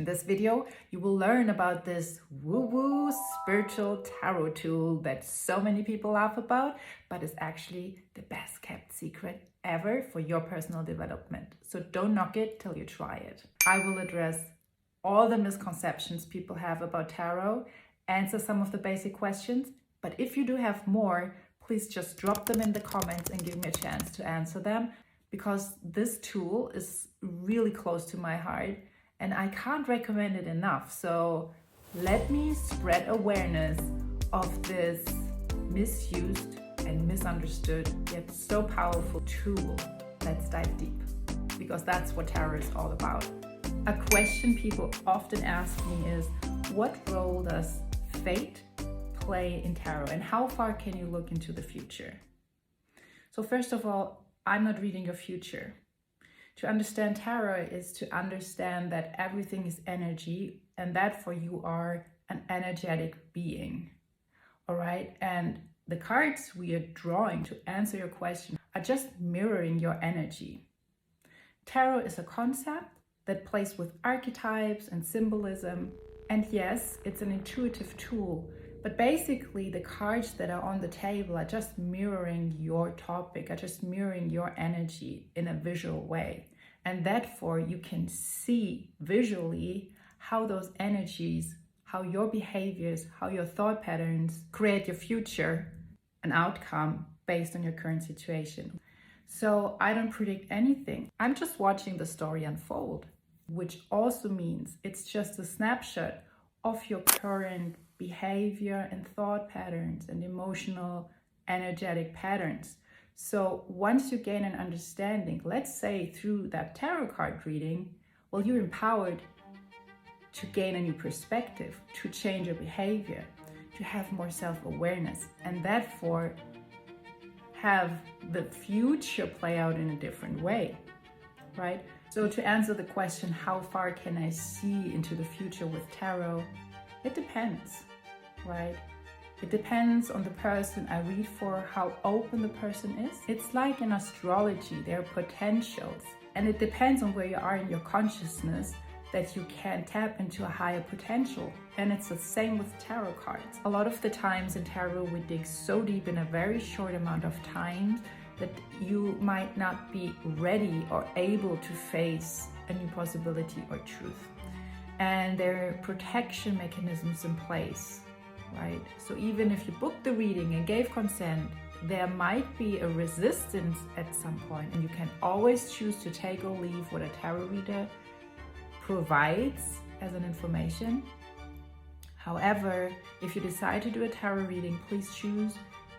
In this video, you will learn about this woo-woo spiritual tarot tool that so many people laugh about, but is actually the best kept secret ever for your personal development. So don't knock it till you try it. I will address all the misconceptions people have about tarot, answer some of the basic questions, but if you do have more, please just drop them in the comments and give me a chance to answer them, because this tool is really close to my heart and I can't recommend it enough. So let me spread awareness of this misused and misunderstood yet so powerful tool. Let's dive deep, because that's what tarot is all about. A question people often ask me is, what role does fate play in tarot and how far can you look into the future? So first of all, I'm not reading your future. To understand tarot is to understand that everything is energy and that for you are an energetic being. All right. And the cards we are drawing to answer your question are just mirroring your energy. Tarot is a concept that plays with archetypes and symbolism. And yes, it's an intuitive tool, but basically the cards that are on the table are just mirroring your topic, are just mirroring your energy in a visual way. And therefore you can see visually how those energies, how your behaviors, how your thought patterns create your future, an outcome based on your current situation. So I don't predict anything. I'm just watching the story unfold, which also means it's just a snapshot of your current behavior and thought patterns and emotional, energetic patterns. So once you gain an understanding, let's say through that tarot card reading, well, you're empowered to gain a new perspective, to change your behavior, to have more self-awareness, and therefore have the future play out in a different way, right? So to answer the question, how far can I see into the future with tarot? It depends, right? It depends on the person I read for, how open the person is. It's like in astrology, there are potentials, and it depends on where you are in your consciousness that you can tap into a higher potential. And it's the same with tarot cards. A lot of the times in tarot, we dig so deep in a very short amount of time that you might not be ready or able to face a new possibility or truth. And there are protection mechanisms in place, right? So even if you booked the reading and gave consent, there might be a resistance at some point, and you can always choose to take or leave what a tarot reader provides as an information. However, if you decide to do a tarot reading, please choose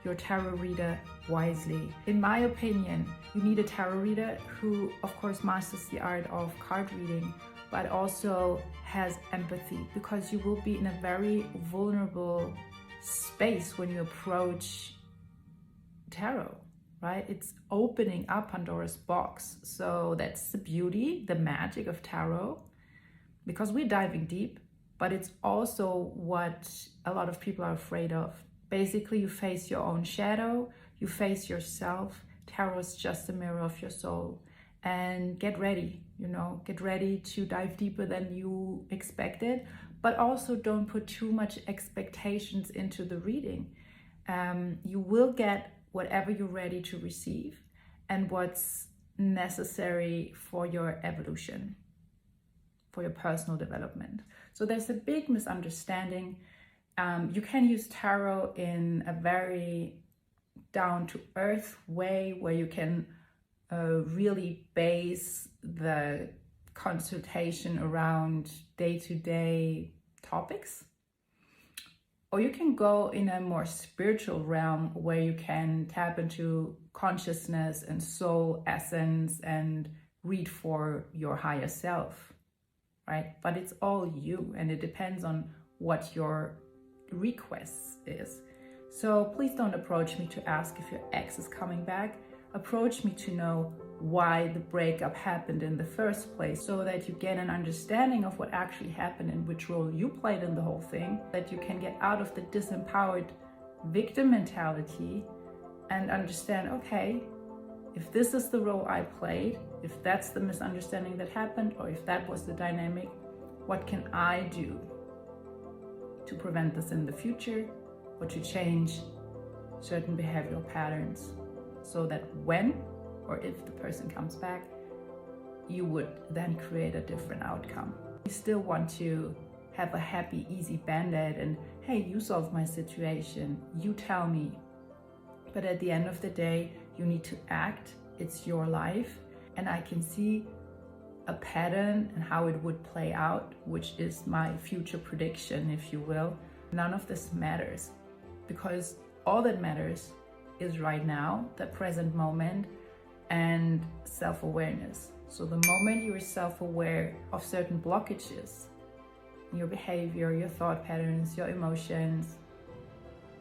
your tarot reader wisely. In my opinion, you need a tarot reader who, of course, masters the art of card reading, but also has empathy, because you will be in a very vulnerable space when you approach tarot, right? It's opening up Pandora's box. So that's the beauty, the magic of tarot, because we're diving deep, but it's also what a lot of people are afraid of. Basically, you face your own shadow, you face yourself. Tarot is just a mirror of your soul. And get ready, get ready to dive deeper than you expected, but also don't put too much expectations into the reading. You will get whatever you're ready to receive and what's necessary for your evolution, for your personal development. So there's a big misunderstanding. You can use tarot in a very down-to-earth way where you can really base the consultation around day-to-day topics. Or you can go in a more spiritual realm where you can tap into consciousness and soul essence and read for your higher self, right? But it's all you, and it depends on what your request is. So please don't approach me to ask if your ex is coming back. Approach me to know why the breakup happened in the first place, so that you get an understanding of what actually happened and which role you played in the whole thing, that you can get out of the disempowered victim mentality and understand, okay, if this is the role I played, if that's the misunderstanding that happened, or if that was the dynamic, what can I do to prevent this in the future, or to change certain behavioral patterns so that when or if the person comes back, you would then create a different outcome. You still want to have a happy, easy band-aid and, hey, you solve my situation, you tell me. But at the end of the day, you need to act. It's your life, and I can see a pattern and how it would play out, which is my future prediction, if you will. None of this matters, because all that matters is right now, the present moment, and self-awareness. So the moment you are self-aware of certain blockages in your behavior, your thought patterns, your emotions,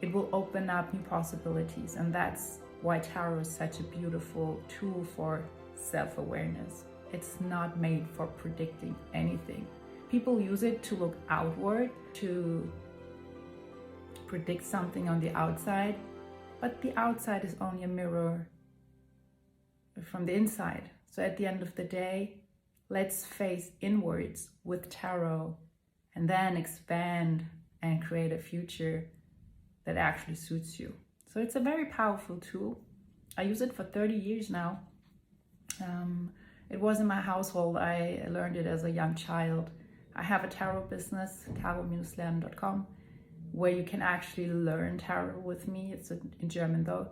it will open up new possibilities. And that's why tarot is such a beautiful tool for self-awareness. It's not made for predicting anything. People use it to look outward, to predict something on the outside, but the outside is only a mirror from the inside. So at the end of the day, let's face inwards with tarot and then expand and create a future that actually suits you. So it's a very powerful tool. I use it for 30 years now. It was in my household. I learned it as a young child. I have a tarot business, tarot-lernen.com, where you can actually learn tarot with me. It's in German though.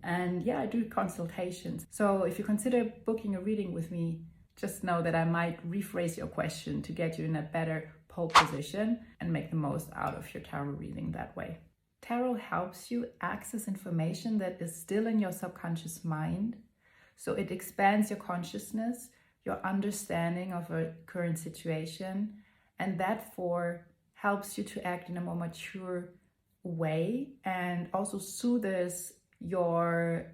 And yeah, I do consultations. So if you consider booking a reading with me, just know that I might rephrase your question to get you in a better pole position and make the most out of your tarot reading that way. Tarot helps you access information that is still in your subconscious mind. So it expands your consciousness, your understanding of a current situation, and that helps you to act in a more mature way, and also soothes your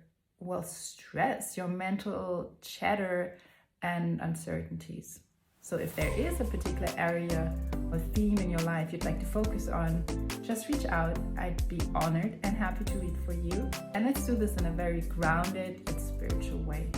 stress, your mental chatter and uncertainties. So if there is a particular area or theme in your life you'd like to focus on, just reach out. I'd be honored and happy to read for you. And let's do this in a very grounded and spiritual way.